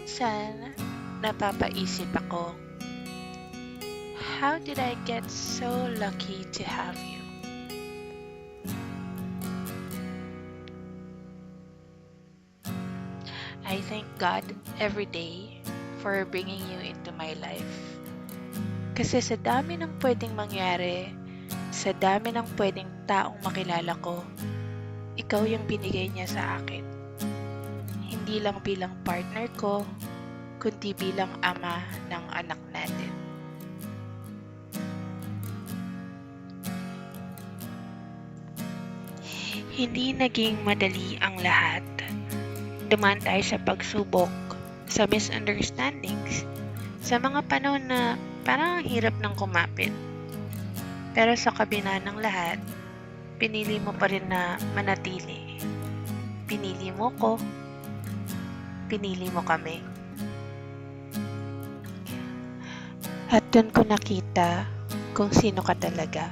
Minsan, napapaisip ako, how did I get so lucky to have you? I thank God every day for bringing you into my life. Kasi sa dami ng pwedeng mangyari, sa dami ng pwedeng taong makilala ko, ikaw yung binigay niya sa akin. Hindi lang bilang partner ko, kundi bilang ama ng anak natin. Hindi naging madali ang lahat. Dumaan tayo sa pagsubok, sa misunderstandings, sa mga panahon na parang ang hirap ng kumapit. Pero sa kabila ng lahat, pinili mo pa rin na manatili. Pinili mo ko, pinili mo kami. At doon ko nakita kung sino ka talaga.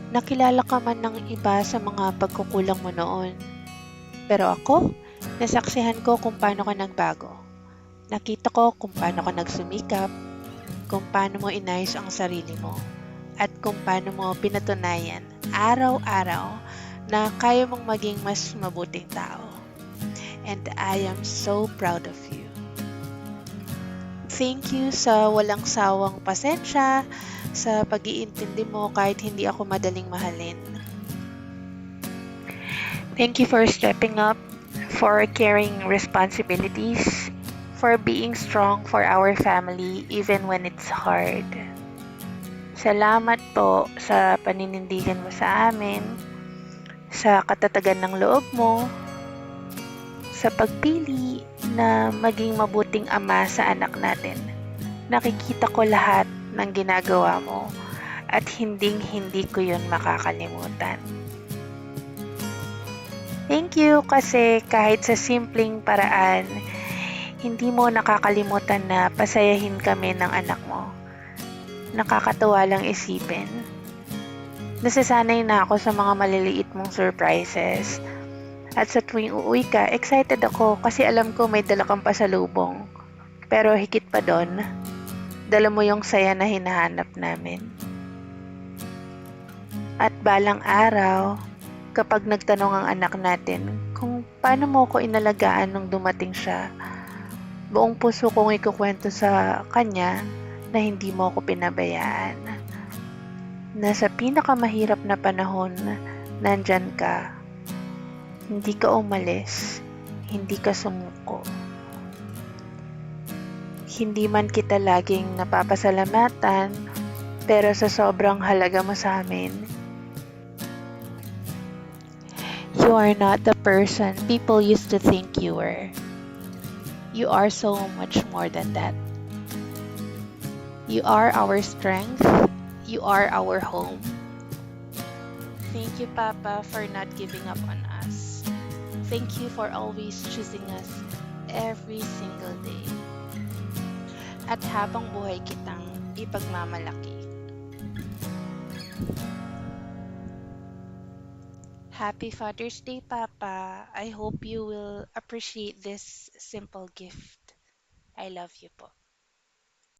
Nakilala ka man ng iba sa mga pagkukulang mo noon. Pero ako, nasaksihan ko kung paano ka nagbago. Nakita ko kung paano ka nagsumikap, kung paano mo inayos ang sarili mo, at kung paano mo pinatunayan araw-araw na kaya mong maging mas mabuting tao. And I am so proud of you. Thank you sa walang sawang pasensya, sa pag-iintindi mo kahit hindi ako madaling mahalin. Thank you for stepping up, for carrying responsibilities, for being strong for our family even when it's hard. Salamat po sa paninindigan mo sa amin, sa katatagan ng loob mo, sa pagpili na maging mabuting ama sa anak natin. Nakikita ko lahat ng ginagawa mo at hindi ko yun makakalimutan. Thank you kasi kahit sa simpleng paraan, hindi mo nakakalimutan na pasayahin kami ng anak mo. Nakakatuwa lang isipin. Nasasanay na ako sa mga maliliit mong surprises. At sa tuwing uuwi ka, excited ako kasi alam ko may dala kang pasalubong. Pero higit pa doon, dala mo yung saya na hinahanap namin. At balang araw, kapag nagtanong ang anak natin kung paano mo ko inalagaan nung dumating siya, buong puso kong ikukwento sa kanya na hindi mo ko pinabayaan. Na sa pinakamahirap na panahon, nandyan ka. Hindi ka umalis, hindi ka sumuko. Hindi man kita laging napapasalamatan, pero sa sobrang halaga mo sa amin, you are not the person people used to think you were. You are so much more than that. You are our strength. You are our home. Thank you, Papa, for not giving up on us. Thank you for always choosing us every single day. At habang buhay kitang ipagmamalaki. Happy Father's Day, Papa. I hope you will appreciate this simple gift. I love you po.